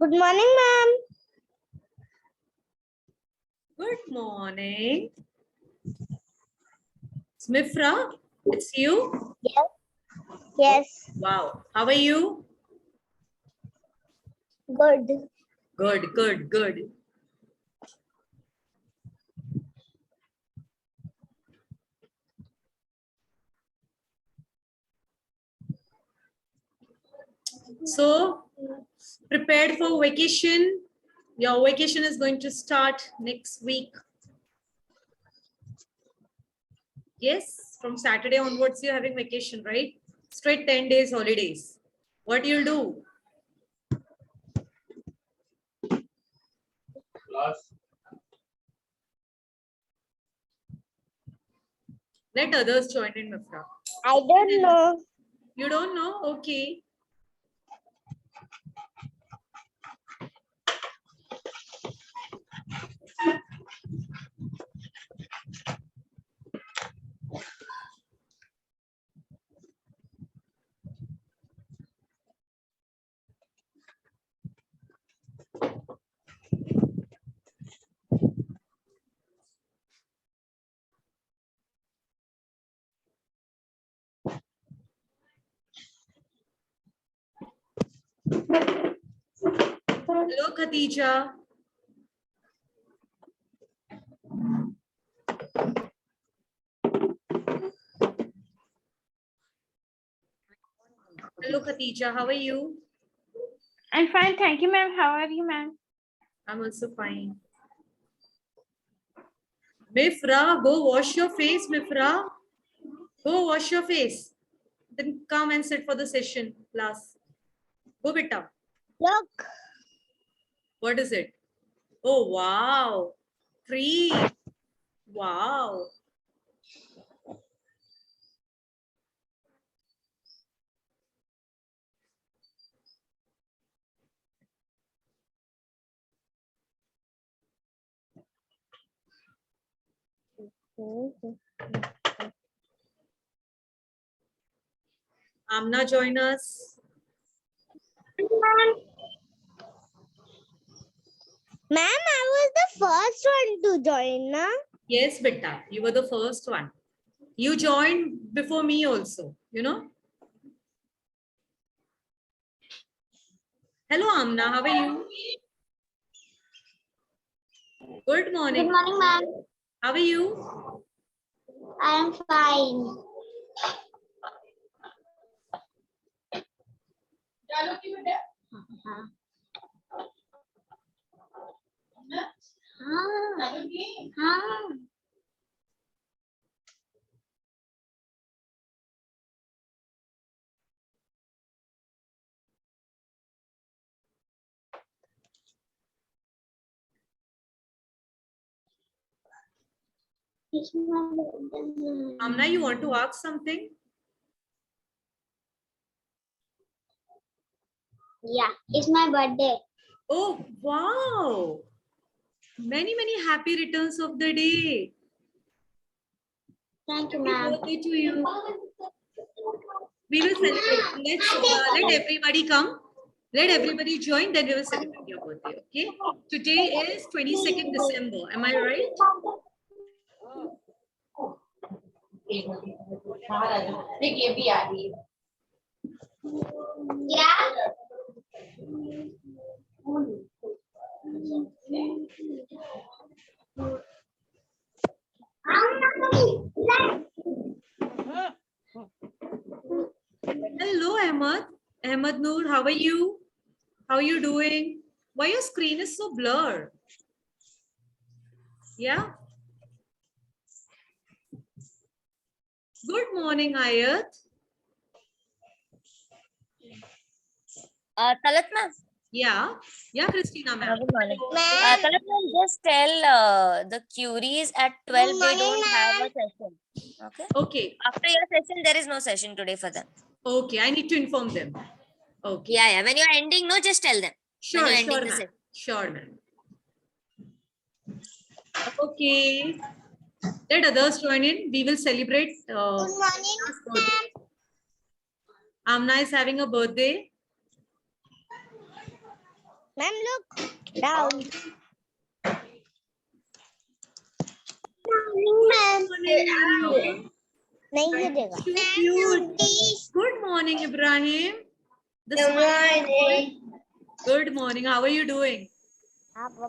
Good morning, ma'am. Good morning. Smifra, it's you? Yes. Yes. Wow. How are you? Good. Good. So, prepared for vacation? Your vacation is going to start next week. Yes, from Saturday onwards, you're having vacation, right? Straight 10 days holidays. What you'll do? Let others join in, Mifra. I don't know. You don't know? Okay. Hello, Khatija. Hello, Khatija. How are you? I'm fine, thank you, ma'am. How are you, ma'am? I'm also fine. Mifra, go wash your face, Mifra. Go wash your face. Then come and sit for the session, class. Go, beta. Look. What is it? Oh, wow. Tree. Wow. Amna, join us. Ma'am, I was the first one to join, na? Yes, beta. You were the first one. You joined before me also, you know. Hello, Amna. How are you? Good morning. Good morning, ma'am. How are you? I am fine. Amna, you want to ask something? Yeah, it's my birthday. Oh, wow. Many happy returns of the day. Thank you, Happy ma'am. birthday to you. We will celebrate. Let everybody come. Let everybody join, then we will celebrate your birthday. Okay. Today is 22nd December. Am I right? Yeah. Hello, Ahmad. Ahmad Noor, how are you? How are you doing? Why your screen is so blurred? Yeah. Good morning, Ayat. Talat ma'am. Yeah. Yeah, Christina ma'am. Good morning. Ma'am. Talat ma'am, just tell the queries at 12 Good they morning, don't have a ma'am. session. Okay. Okay. After your session, there is no session today for them. Okay. I need to inform them. Okay. Yeah. When you're ending, no, just tell them. When Sure, you're sure, ending the ma'am. session. Sure, ma'am. Okay. Let others join in. We will celebrate. Good morning. Amna's birthday. Amna is having a birthday. Ma'am, look down. Ma'am. नहीं गिरेगा. So cute. Good morning, Ibrahim. The smile. Good morning. How are you doing? Good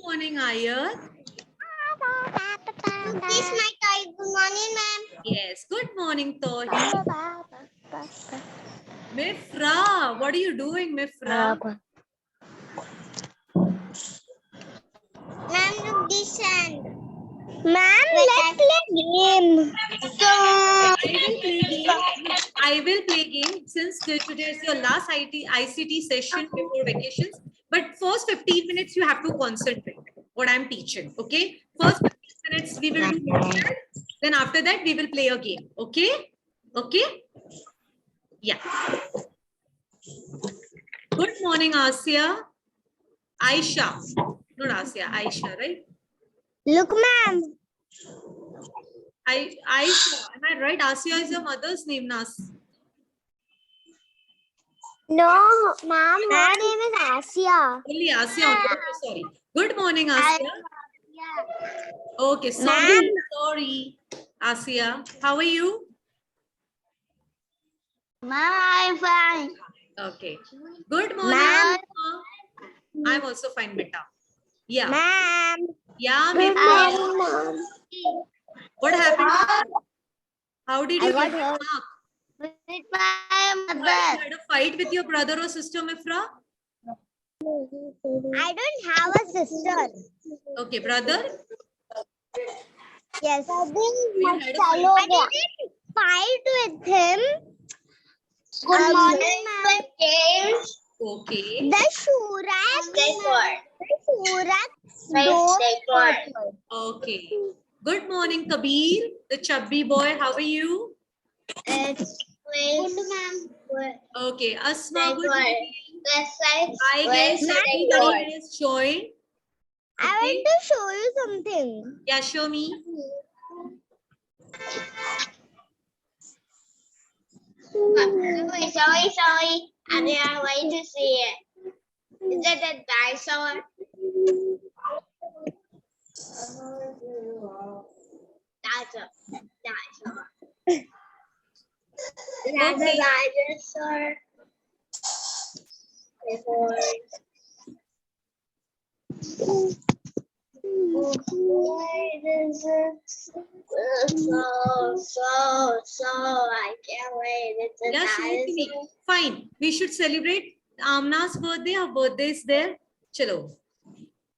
morning, Ayat. Kiss my toy. Good morning, ma'am. Yes. Good morning, Tohi. Mifra, what are you doing, Mifra? Ma'am, look this hand. Ma'am, let's play game. So, I will play game since today is your last ICT session before vacations. But first 15 minutes you have to concentrate what I'm teaching. Okay. First 15 minutes we will do that. Then after that we will play a game. Okay. Okay. Yeah. Good morning, Asia. Aisha. Not Asia. Aisha, right? look, ma'am. Aisha. Am I right? Asia is your mother's name, Nas. No, ma'am, her name is Asia. Only Asia. Okay, sorry. Good morning, Asia. Okay, sorry. Ma'am. Sorry, Asia. How are you? Ma'am, I'm fine. Okay. Good morning. Ma'am. Mama. I'm also fine, beta. Yeah. Ma'am. Yeah, Mita. Ma'am. What happened? How did you I got get hurt. mark? With my You mother. had a fight with your brother or sister, Mifra? I don't have a sister. Okay, brother. Yes. had a fight. I didn't fight with him. Good morning, ma'am. Okay. The Shurak. Okay. Good morning, Kabir, the chubby boy. How are you? Good, ma'am. Okay. Asma, good morning. I Ma'am, guess everybody has joined. I want to show you something. Yeah, show me. Sorry. I didn't wait to see it. Is that a dinosaur? Dinosaur. That's a Okay. dinosaur. So, I can't wait. It's a Yeah, show it to me. Fine. We should celebrate Amna's birthday. Her birthday is there. Chalo.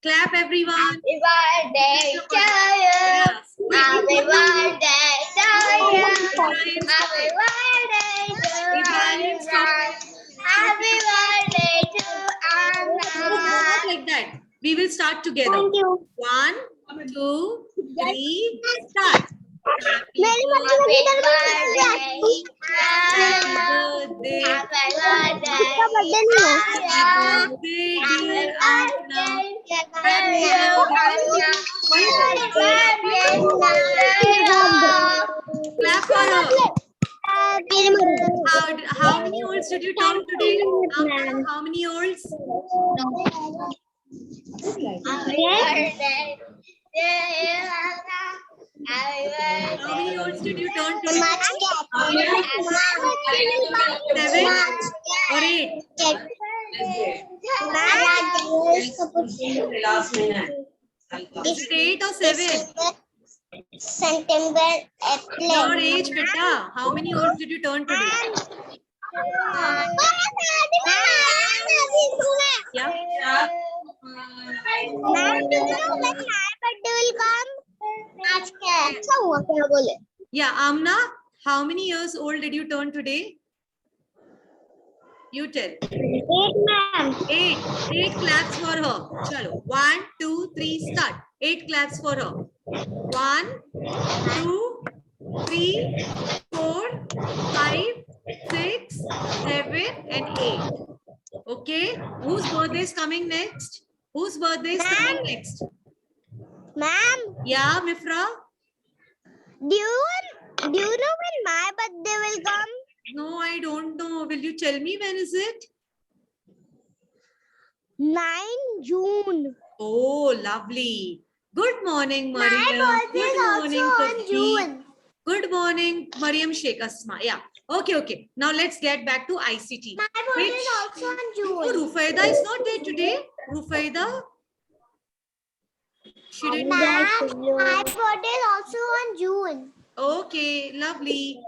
Clap, everyone. Happy birthday to you. Yeah. Happy birthday to you. Ibrahim, stop Happy it. birthday to Ibrahim, stop it. Happy birthday to Not like that. We will start together. Thank you. 1, 2, 3, start. Happy मेरी birthday. birthday. Happy birthday. इसका birthday नहीं है. Happy birthday, dear Amna. Clap for her. How many olds did you turn today? Amna, how many olds? How many olds did you turn today? 7 or 8? Is it 8 or 7? September Your age, beta. How many olds did you turn today? Yeah. Ma'am, do you know when my birthday will come? अच्छा हुआ क्या बोले? Yeah, Amna, how many years old did you turn today? You tell. 8, ma'am. 8. 8 claps for her. Chalo. 1, 2, 3, start. 8 claps for her. 1, 2, 3, 4, 5, 6, 7, and 8. Okay. Whose birthday is coming next? Whose birthday is coming next? Ma'am, Yeah, Mifra? do you know when my birthday will come? No, I don't know. Will you tell me when is it? 9 June. Oh, lovely. Good morning, Mariam. My birthday Good is morning, also on Pratik. June. Good morning, Mariam Sheikh Asma. Yeah. Okay. Now let's get back to ICT. My birthday is also on Oh, June. Rufaida is not there today. Rufaida? She didn't. Ma'am, my birthday is also on June. Okay, lovely.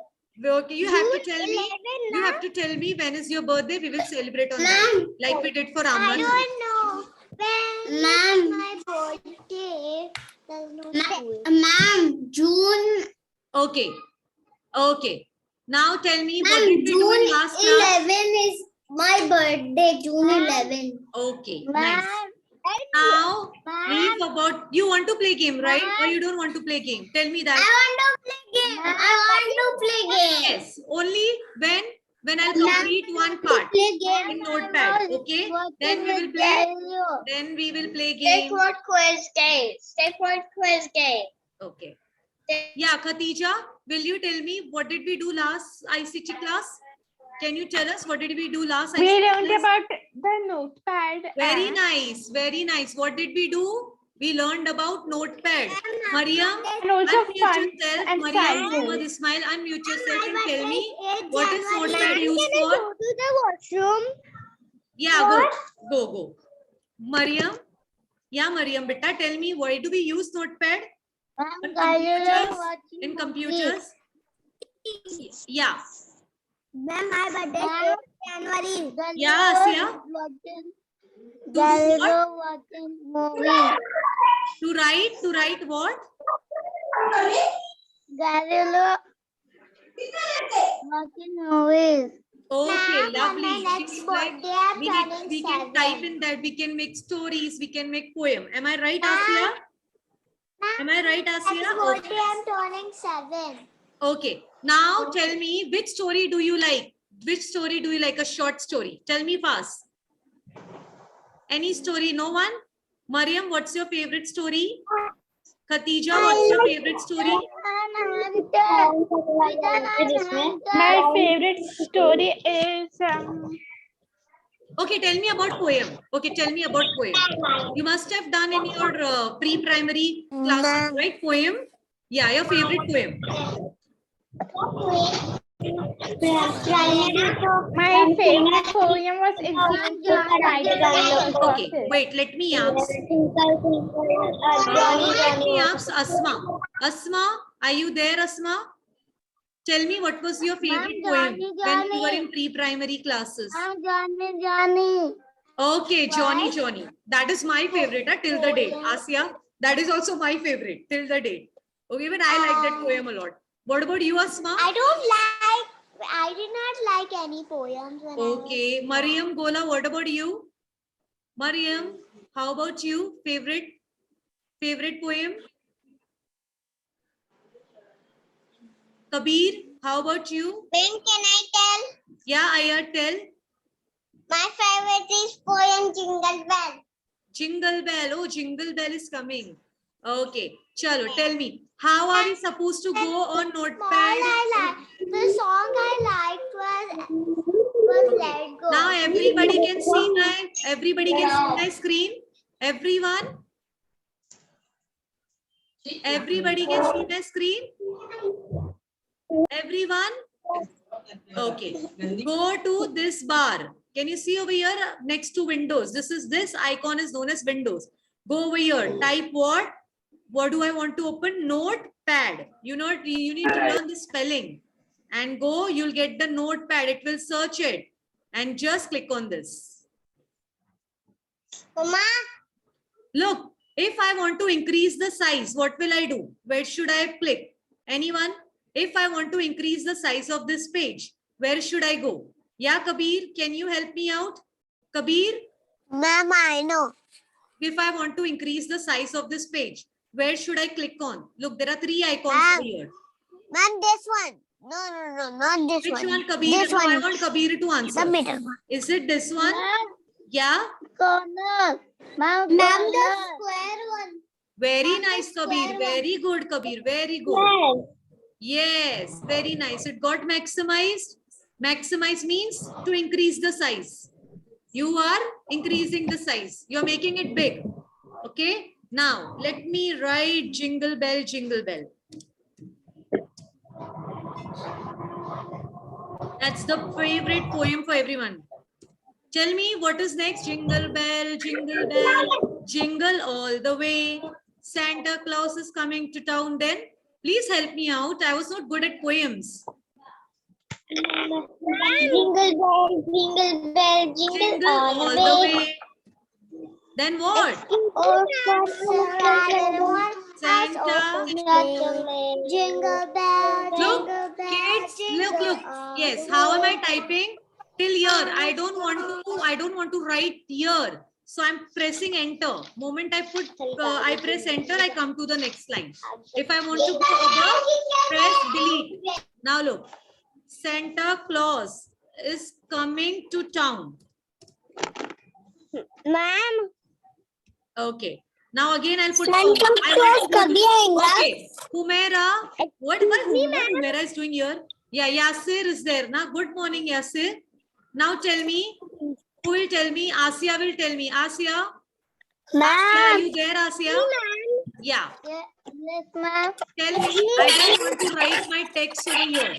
Okay, you have to tell me. 11, You have to tell me when is your birthday. We will celebrate on that, like we did for I Amna's. don't know. When is my birthday? There's no school. Ma'am, June Okay. Now tell me what did we do in last class? 11 is my birthday, June 11. Okay, Ma'am, nice. Now we forgot. You want to play game, right? Or you don't want to play game? Tell me that. I want to play game. Yes, only when I'll complete one part Play game. in Notepad. Okay, then we will play. Then we will play game. Take quiz game. Okay. Yeah, Khatija, will you tell me what did we do last ICT class? Can you tell us what did we do last We ICT learned class? about the notepad. Very and- nice, very nice. What did we do? We learned about Notepad. Mariam, And also unmute fonts yourself. and Mariam, sizes. Muhammad Ismail, unmute yourself and tell me What what is Notepad used Can I for? go to the washroom? Yeah, go. Mariam, yeah, Mariam, beta, tell me why do we use Notepad in computers? Yeah, Ma'am, my birthday is January. yeah, Asiya. Galileo watching movie. To write what? Galileo watching movies. Okay, Ma'am, on lovely. my next Things like birthday, I'm we turning can 7. type in that. We can make stories. We can make poem. Am I right, Asiya? Am I right, Next Asiya? birthday, I'm turning 7. Okay. Now tell me which story do you like? Which story do you like? A short story. Tell me fast. Any story? No one? Mariam, what's your favorite story? Khatija, what's your favorite story? My favorite story is Okay, tell me about poem. Okay, tell me about poem. You must have done in your pre-primary classes, right? Poem? Yeah, your favorite poem. my favorite poem was Okay, wait, let me ask. Let me ask Asma. Asma, are you there, Asma? Tell me what was your favorite poem when you were in pre-primary classes? Johnny. Okay, Johnny. That is my favorite till the date. Asya, that is also my favorite till the date. Okay, but I like that poem a lot. What about you, Asma? I did not like any poems. When Okay, Mariam, Gola, what about you? Mariam, how about you? Favorite poem? Kabir, how about you? When can I tell? Yeah, Aya, tell. My favorite is poem Jingle Bell. Jingle Bell. Oh, Jingle Bell is coming. Okay, chalo, tell me. How are we supposed to go on Notepad? The song I liked was Let It Go. Now everybody can see my screen. Everyone? Everybody can see my screen? Everyone? Okay. Go to this bar. Can you see over here next to Windows? This icon is known as Windows. Go over here. Type what? What do I want to open? Notepad. You need to learn the spelling. And go, you'll get the Notepad. It will search it. And just click on this. Mama, Look, if I want to increase the size, what will I do? Where should I click? Anyone? If I want to increase the size of this page, where should I go? Yeah, Kabir, can you help me out? Kabir, Mama, I know. if I want to increase the size of this page, where should I click on? Look, there are 3 icons Ma'am. here. Ma'am, this one. No, not this Which one. one, Kabir? This No, I one. want Kabir to The answer. middle one. Is it this one? Yeah? Corner. Ma'am, the square one. Very nice, Kabir. Very good, Kabir. Very good. Yes, very nice. It got maximized. Maximize means to increase the size. You are increasing the size. You're making it big. Okay. Now, let me write Jingle Bell, Jingle Bell. That's the favorite poem for everyone. Tell me what is next. Jingle bell, jingle all the way. Santa Claus is coming to town then. Please help me out. I was not good at poems. Jingle bell, jingle bell, jingle Jingle all all the the way. way. Then what? Oh, Santa. Jingle bell, Look, jingle bell, kids, jingle look. all Yes, the how am I way. typing? Till here. I don't want to write here. So I'm pressing enter. Moment I press enter, I come to the next line. If I want to go above, press delete. Now look, Santa Claus is coming to town. Ma'am, Okay. Now again I'll put Santa comma. I Claus want to go kabhi to, aayega? okay. Humera. What Humera is doing here? Yeah, Yasir is there. Na? Good morning, Yasir. Now tell me. Who will tell me? Asia will tell me. Asia. Are you there, Asia? Yeah. Yes, ma'am. Tell me. I don't want to write my text over here.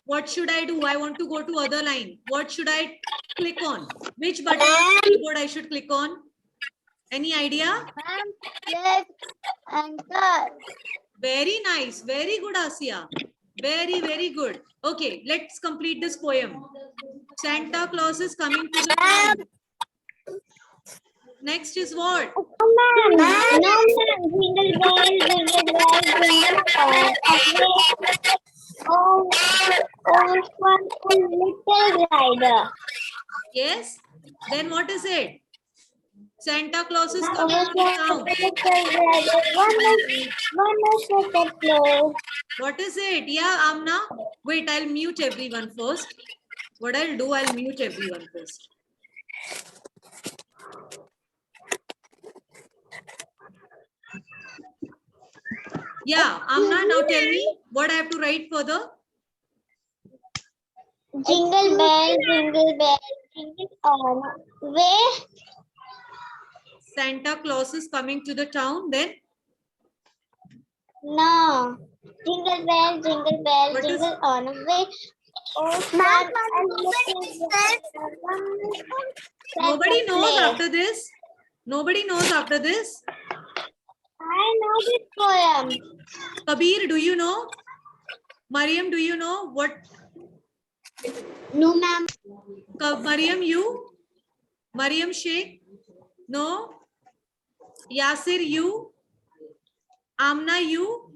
What should I do? I want to go to other line. What should I click on? Which button on the keyboard I should click on? Any idea? Ma'am, yes, anchor. Very nice. Very good, Asia. Very, very good. Okay, let's complete this poem. Santa Claus is coming to the town. Next is what? No, ma'am. Jingle bell, jingle bell, jingle all the way. Oh, oh, one little rider. Yes. Then what is it? Santa Claus is Oh, coming to one town. little rider. One is the clothes. What is it? Yeah, Amna. Wait, I'll mute everyone first. What I'll do, I'll mute everyone first. Yeah, Amna, now tell me what I have to write further. Jingle bell, jingle all the way. Santa Claus is coming to the town. Then No. Jingle bell, What is- jingle all the way. Oh, Ma'am, nobody knows after this. Nobody knows after this. I know this poem. Kabir, do you know? Mariam, do you know what? No, ma'am. Mariam, you? Mariam Sheikh? No? Yasir, you? Amna, you?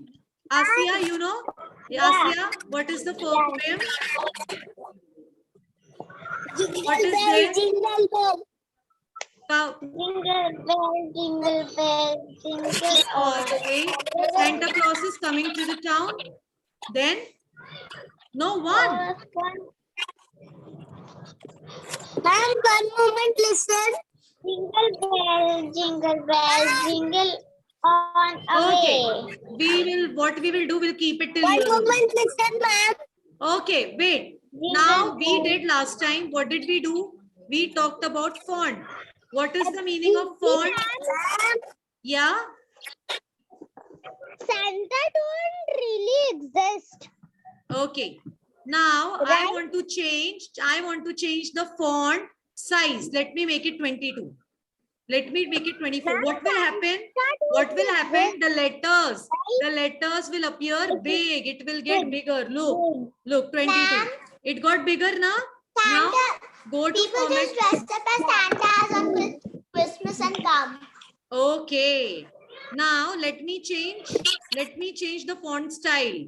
Asia, you know? Asia, what is the folk poem? What is there? Jingle bell, Ka- jingle bell, jingle all the way. Santa Claus is coming to the town. Then? No one. Ma'am, one moment, listen. Jingle bell, jingle on away. Okay. What we will do, we'll keep it till One here. moment, listen, ma'am. Okay, wait. Now we did last time. What did we do? We talked about font. What is the meaning of font? Yeah. Santa don't really exist. Okay. Now I want to change the font size. Let me make it 22. Let me make it 24. What will happen? What will happen? The letters will appear big. It will get bigger. Look, 22. It got bigger now. Now go to People format. just dressed up as Santas on Christmas and come. Okay. Now let me change the font style.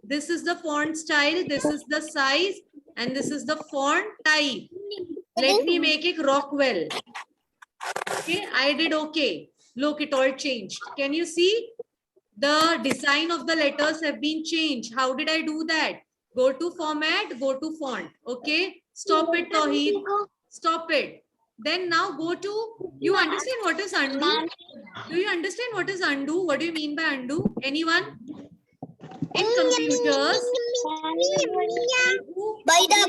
This is the font style, this is the size, and this is the font type. Let me make it Rockwell. Okay, I did okay. Look, it all changed. Can you see? The design of the letters have been changed. How did I do that? Go to format, go to font. Okay, stop it, Tawheed. Stop it. Then now go to, you understand what is undo? Do you understand what is undo? What do you mean by undo? Anyone? In computers. Baida.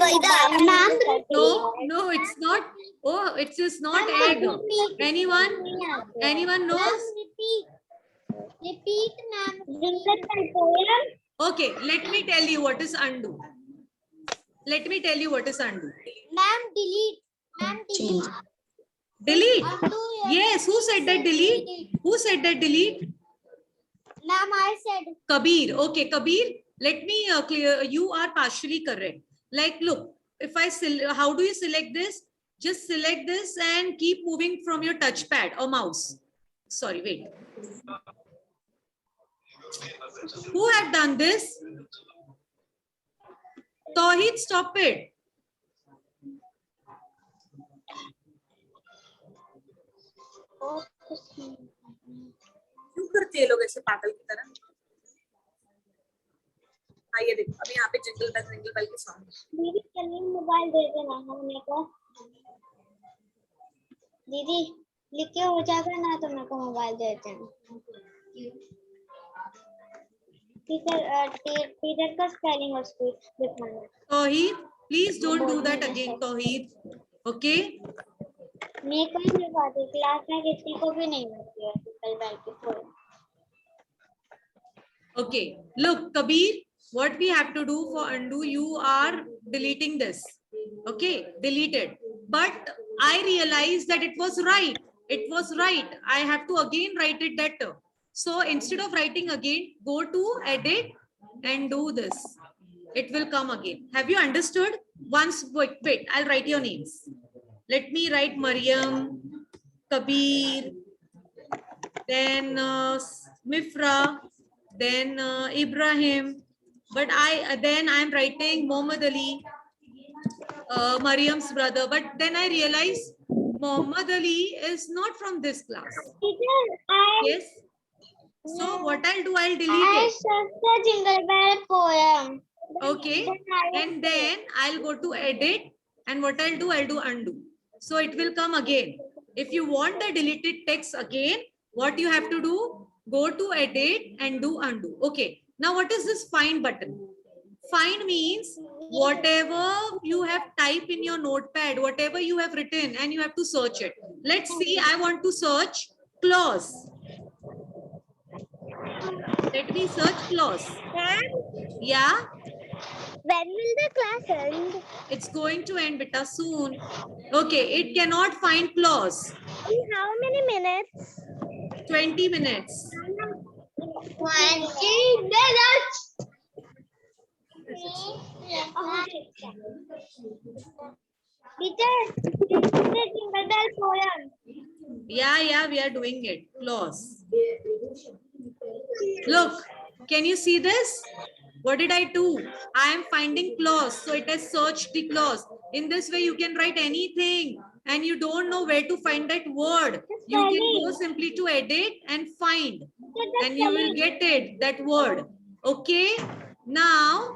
No, it's not. Oh, it is not egg. Anyone? Anyone knows? Repeat, ma'am. Okay, let me tell you what is undo. Let me tell you what is undo. Ma'am, delete. Ma'am, delete. Delete. Undo your- Yes, who said that delete? Who said that delete? Ma'am, I said. Kabir. Okay, Kabir, let me clear. You are partially correct. Like, look, if I how do you select this? Just select this and keep moving from your touchpad or mouse. Sorry, wait. Who had done this? Tawheed, stop it. क्यों करते हैं लोग ऐसे पागल की तरह? हाँ ये देखो अभी यहाँ पे जिंगल बेल के सॉन्ग। दीदी चलिए मोबाइल दे देना हमने को। दीदी लिख के हो जाएगा ना तो मेरे को मोबाइल दे देना। टीचर का स्पेलिंग और स्पीच लिखवाना। Tawheed, please don't do that again, Tawheed. Okay? मैं कोई नहीं बात है क्लास में किसी को भी नहीं मिलती है कल बैठ के कोई। Okay. Look, Kabir, what we have to do for undo, you are deleting this. Okay, deleted. But I realized that it was right. It was right. I have to again write it better. So instead of writing again, go to edit and do this. It will come again. Have you understood? Once, wait, I'll write your names. Let me write Mariam, Kabir, then Mifra, then Ibrahim, but then I'm writing Muhammad Ali, Mariam's brother, but then I realized Muhammad Ali is not from this class. Yes. So what I'll do, I'll delete it. the Jingle Bell poem. Okay. And then I'll go to edit, and what I'll do undo. So it will come again. If you want the deleted text again, what you have to do? Go to edit and do undo. Okay. Now what is this find button? Find means whatever you have typed in your notepad, whatever you have written, and you have to search it. Let's see, I want to search clause. Let me search clause. Yeah? When will the class end? It's going to end beta soon. Okay, it cannot find clause. In how many minutes? 20 minutes. 20 minutes. Teacher, the Jingle Bell poem. Yeah, we are doing it. Clause. Look, can you see this? What did I do? I am finding clause. So it has searched the clause. In this way, you can write anything and you don't know where to find that word. You can go simply to edit and find and you will get it, that word. Okay. Now,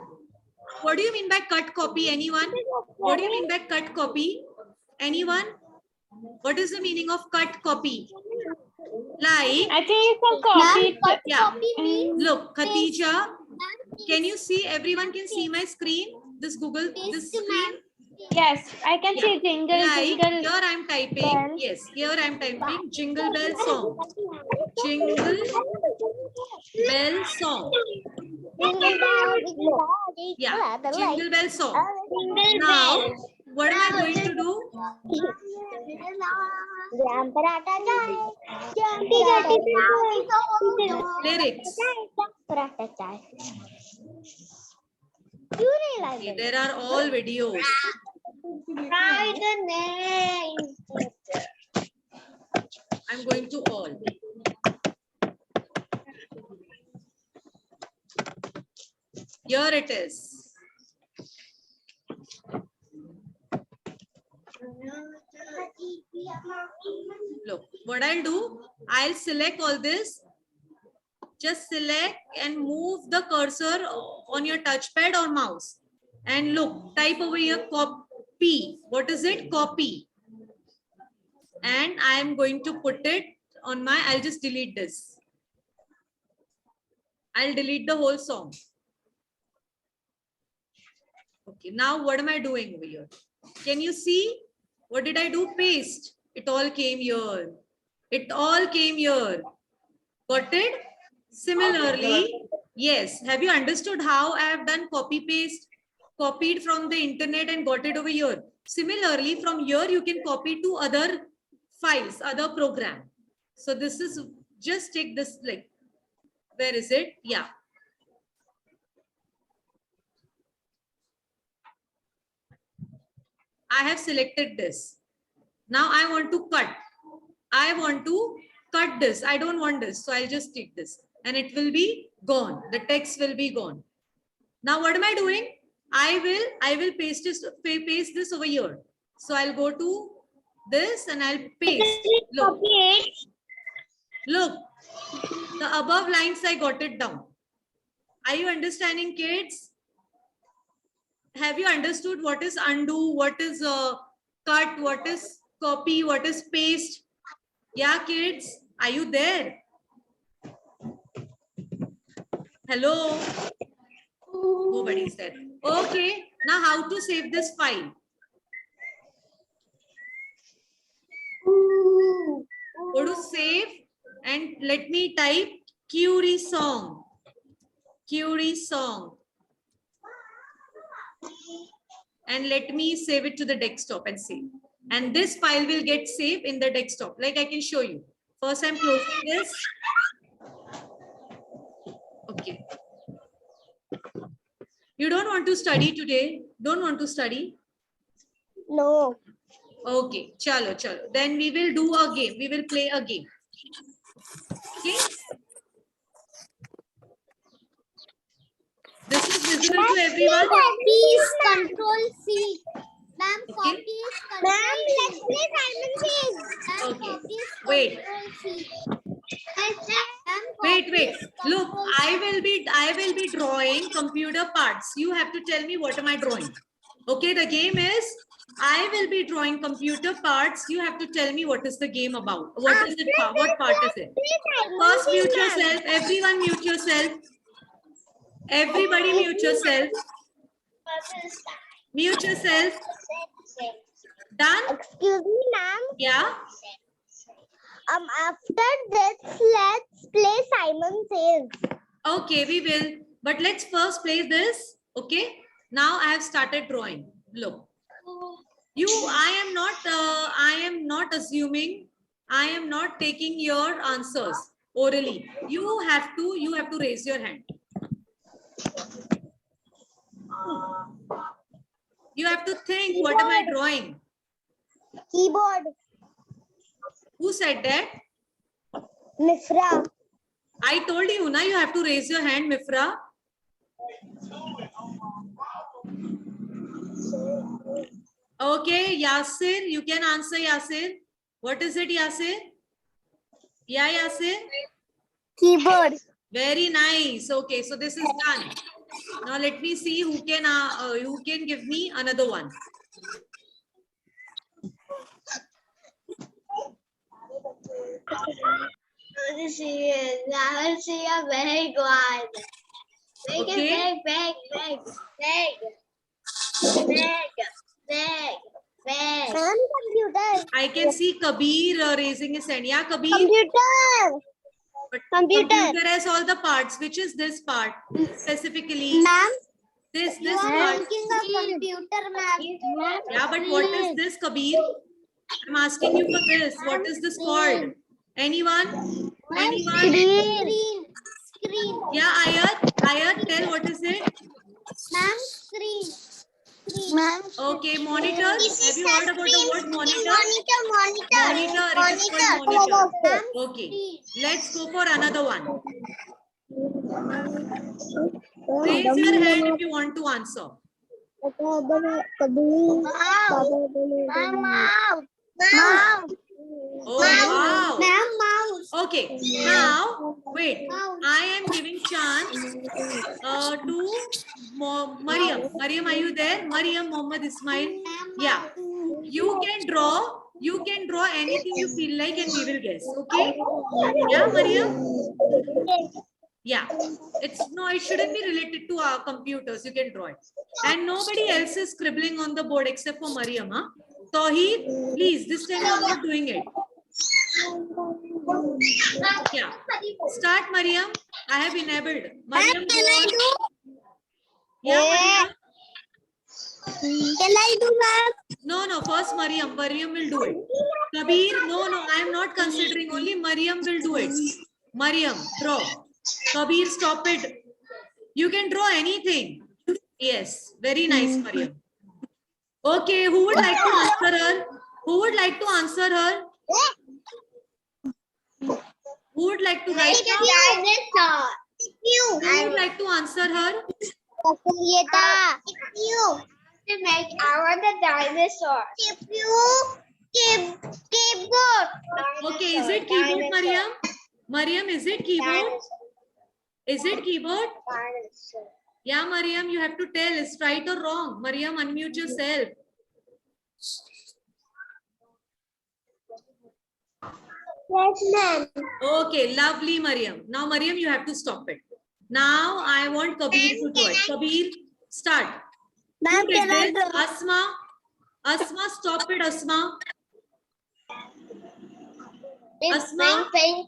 what do you mean by cut copy? Anyone? What do you mean by cut copy? Anyone? What is the meaning of cut copy? Like, I think you can copy it. yeah. Mm, Look, Khatija, can you see? Everyone can see my screen. This Google, this screen. Yes, I can see jingle, Like jingle. here I'm typing. bell. Yes, here I'm typing Jingle Bell song. Jingle Bell song. Yeah, Jingle Bell song. Now, what am I going to do? Lyrics. Okay, there are all videos. Write the name. I'm going to all. Here it is. Look, what I'll do, I'll select all this. Just select and move the cursor on your touchpad or mouse. And look, type over here copy. What is it? Copy. And I'm going to put it on my, I'll just delete this. I'll delete the whole song. Okay, now what am I doing over here? Can you see? What did I do? Paste. It all came here. It all came here. Got it? Similarly, yes. Have you understood how I have done copy paste? Copied from the internet and got it over here. Similarly, from here you can copy to other files, other program. So this is, just take this, like, where is it? Yeah. I have selected this. Now I want to cut. I want to cut this. I don't want this. So I'll just take this and it will be gone. The text will be gone. Now what am I doing? I will paste this over here. So I'll go to this and I'll paste. Look, look, the above lines, I got it down. Are you understanding, kids? Have you understood what is undo, what is cut, what is copy, what is paste? Yeah, kids, are you there? Hello? Nobody's there. Okay, now how to save this file? Go to save and let me type query song. Query song. And let me save it to the desktop and save. And this file will get saved in the desktop. Like I can show you. First, I'm closing this. Okay. You don't want to study today? Don't want to study? No. Okay. Chalo, chalo. Then we will do a game. We will play a game. Okay. This is visible to everyone. Copy is Control C. Ma'am, Okay. copy is Control C. Ma'am, let's play Simon Says. Okay. Wait. Wait. Look, I will be drawing computer parts. You have to tell me what am I drawing. Okay, the game is I will be drawing computer parts. You have to tell me what is the game about. What is it? What part is it? First, mute yourself. Everyone mute yourself. Everybody mute yourself. Mute yourself. Done? Excuse me, ma'am. Yeah. After this, let's play Simon Says. Okay, we will. But let's first play this. Okay. Now I have started drawing. Look. I am not assuming. I am not taking your answers orally. You have to raise your hand. You have to think, what am I drawing? Keyboard. Who said that? Mifra. I told you, na, you have to raise your hand, Mifra. Okay, Yasir, you can answer, Yasir. What is it, Yasir? Yeah, Yasir? Keyboard. Very nice. Okay, so this is done. Now let me see who can give me another one. She a very good. Okay. Big. Ma'am, computer. I can see Kabir raising his hand. Yeah, Kabir. Computer. But Computer. computer has all the parts. Which is this part specifically? Ma'am, This you are part. making a computer, ma'am. Yeah, but what is this, Kabir? I'm asking you for this. What is this called? Anyone? Anyone? Screen. Yeah, Ayat, tell what is it? Ma'am, screen. Ma'am. Okay, monitor. Have you heard about the word monitor? Monitor. Monitor. It is called monitor. Okay, let's go for another one. Raise your hand if you want to answer. Mouse. Oh, wow. Ma'am, mouse. Okay, now wait. I am giving chance to Mariam. Mariam, are you there? Mariam Mohammed Ismail. Yeah, you can draw. You can draw anything you feel like, and we will guess. Okay? Yeah, Mariam. Yeah, it shouldn't be related to our computers. You can draw it, and nobody else is scribbling on the board except for Mariam. Huh? Tawheed, please, this time you are not doing it. Yeah. Start, Mariam. I have enabled. Mariam, go on. Yeah, Mariam. Can I do, ma'am? No, first Mariam. Mariam will do it. Kabir, no, I am not considering. Only Mariam will do it. Mariam, draw. Kabir, stop it. You can draw anything. Yes, very nice, Mariam. Okay, who would like to answer her? Who would like to answer her? Who would like to write down? You. Who would like to answer her? You. I want a dinosaur. Keyboard. Okay, is it keyboard, Mariam? Mariam, is it keyboard? Is it keyboard? Yeah, Mariam, you have to tell. Is right or wrong? Mariam, unmute yourself. Yes, ma'am. Okay, lovely, Mariam. Now, Mariam, you have to stop it. Now, I want Kabir to draw it. Kabir, start. Ma'am, Who did can I this? draw? Asma, stop it, Asma. Asma, Bang.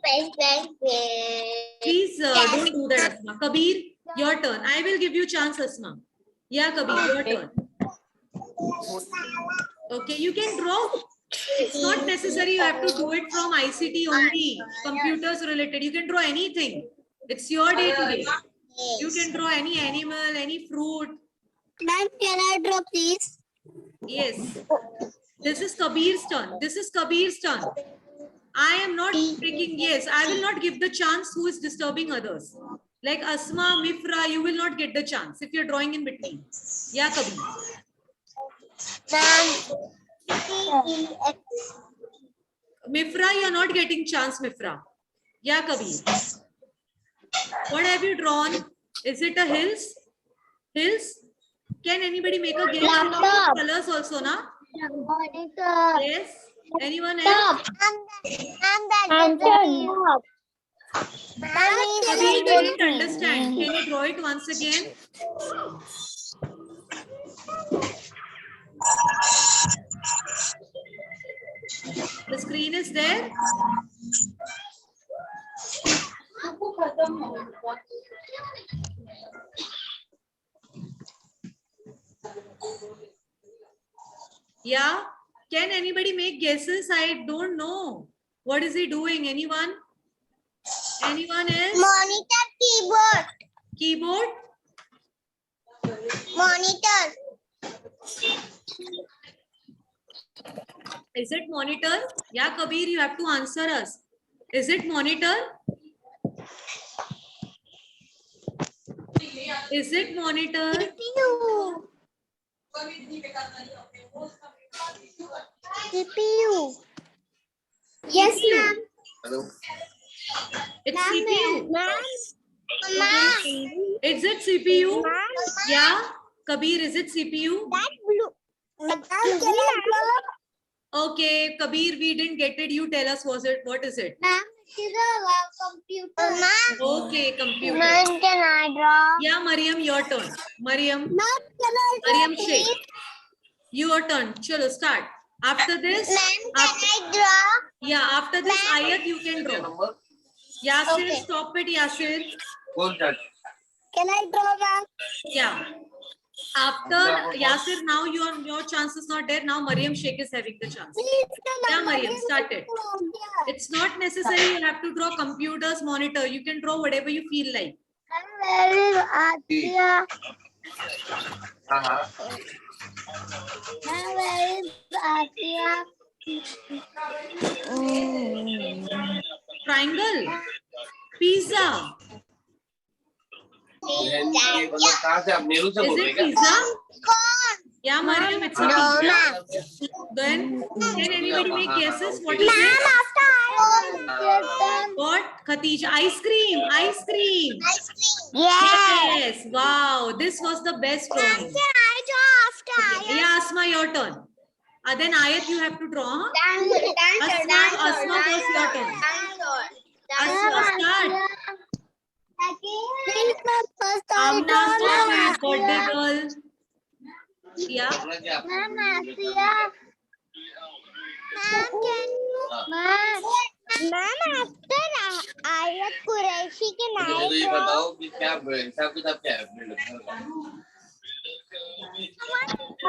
please don't do that, Asma. Kabir, your turn. I will give you chance, Asma. Yeah, Kabir, your turn. Okay, you can draw. It's not necessary you have to do it from ICT only, computers related. You can draw anything. It's your day today. You can draw any animal, any fruit. Ma'am, can I draw, please? Yes. This is Kabir's turn. This is Kabir's turn. I am not taking, yes, I will not give the chance who is disturbing others. Like Asma, Mifra, you will not get the chance if you're drawing in between. Yeah, Kabir. Mifra, you're not getting chance, Mifra. Yeah, Kabir. What have you drawn? Is it a hills? Hills? Can anybody make a guess? Laptop. Colors also, na? Monitor. Yes. Anyone else? Kabir, we didn't understand. Can you draw it once again? The screen is there. Yeah. Can anybody make guesses? I don't know. What is he doing? Anyone? Anyone else? Monitor, keyboard. Keyboard? Monitor. Is it monitor? Yeah, Kabir, you have to answer us. Is it monitor? Is it monitor? CPU. CPU. Yes, ma'am. It's CPU. Ma'am. Is it CPU? Yeah. Kabir, is it CPU? That blue. Ma'am, can I draw? Okay, Kabir, we didn't get it. You tell us what is it? Ma'am, it is a computer. Ma'am. Okay, computer. Ma'am, can I draw? Yeah, Mariam, your turn. Mariam, Ma'am, can I draw? Mariam Sheikh. Your turn. Chalo, start. After this, Ma'am, can I draw? yeah, after this ayat you can draw. Yasir, Okay. stop it, Yasir. Can I draw, ma'am? Yeah. After Yasir, now your chance is not there. Now Mariam Sheikh is having the chance. Please, Yeah, Mariam, start it. It's not necessary you have to draw computers, monitor. You can draw whatever you feel like. Where is Atia? Ma'am, where is Atia? Triangle. Pizza. Is it pizza? Yeah, Mariam, it's a No, pizza. ma'am. Then, can anybody make guesses? What is Ma'am, it? after I What? Khatija, ice cream, ice cream. Yes. Yes, wow, this was the best drawing. Can I draw after I? Yeah, Asma, your turn. Then Ayat, you have to draw. Huh? Asma, was your turn. Asma, start. Please, ma'am, first I Amna, draw, stop ma'am. it, birthday girl. Yeah, Ma'am, Atia. Ma'am, after Ayat Qureshi can मुझे तो I ये draw? बताओ कि क्या हिसाब किताब क्या है अपने लोग का?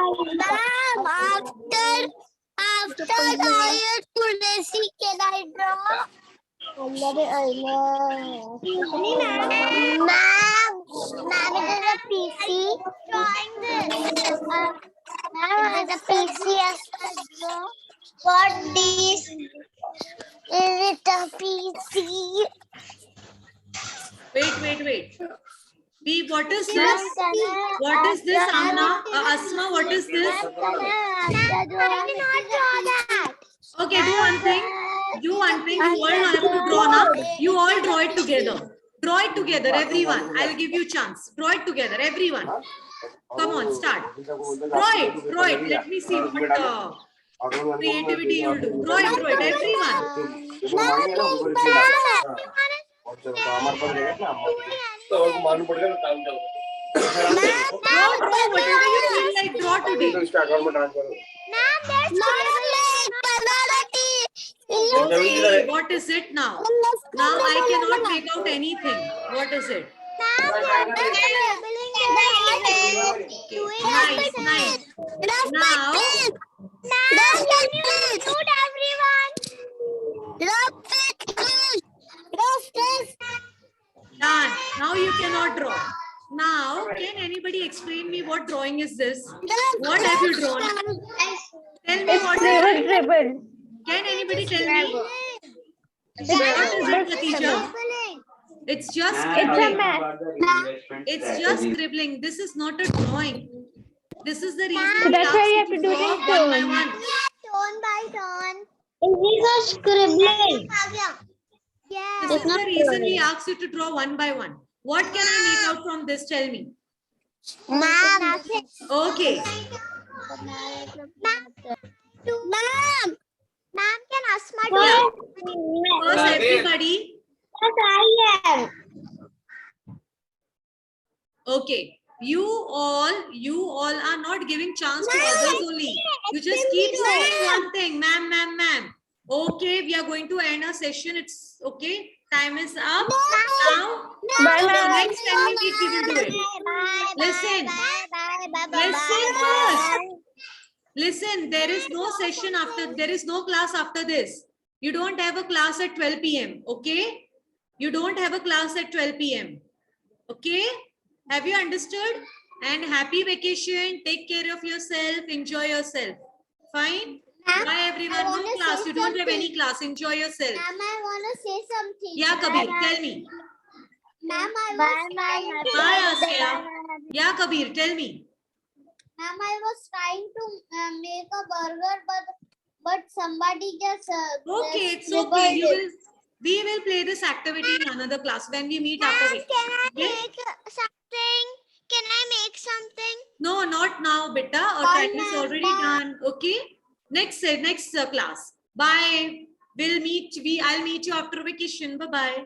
Ma'am, after Ayat Qureshi can I draw? Ma'am, it is a PC. Drawing this. Ma'am, it is a PC. What this? Is it a PC? Wait. What is this? What is this, Amna? Asma, what is this? I cannot draw that. Okay, do one thing. You all have to draw now. You all draw it together. Draw it together, everyone. I'll give you chance. Draw it together, everyone. Come on, start. Draw it. Let me see what creativity you'll do. Draw it, everyone. तो मालूम पड़ गया ना time जाओ Draw whatever you feel like. Draw today. इसका account में transfer Okay, what is it now? Now I cannot make out anything. What is it? Nice. Now, done. Now you cannot draw. Now, can anybody explain me what drawing is this? What have you drawn? Tell me what is it. Dribble. Can anybody tell me? What is it, Khatija? It's just It's a scribbling. math. It's just scribbling. This is not a drawing. This is the reason So we that's asked why you you have to to do draw it one by in one. Turn by turn. Is this a scribbling? Yeah. This is the reason we asked you to draw one by one. What can I make out from this? Tell me. Ma'am. Okay. Ma'am, can Asma do Yeah. it? First, everybody. Okay. You all are not giving chance to others only. You just keep saying one thing, ma'am. Okay, we are going to end our session. It's okay. Time is up. Now, Bye, for the ma'am. next 10 minutes, we will do it. Listen. Listen first. Listen, there is no session after, there is no class after this. You don't have a class at 12 p.m. Okay? You don't have a class at 12 p.m. Okay? Have you understood? And happy vacation. Take care of yourself. Enjoy yourself. Fine? Bye everyone. No class. You don't have any class. Enjoy yourself. Ma'am, I want to say something. Yeah, Kabir. Tell me. Ma'am, I was Bye, Asya. Yeah, Kabir. Tell me. Ma'am, I was trying to make a burger, but somebody just Okay, it's scribbled okay. it. We will play this activity in another class when we meet after Ma'am, vacation. can I Okay? make something? Can I make something? No, not now, beta. Our Bye, time is ma'am. already Bye. done. Okay. Next class. Bye. I'll meet you after vacation. Bye bye.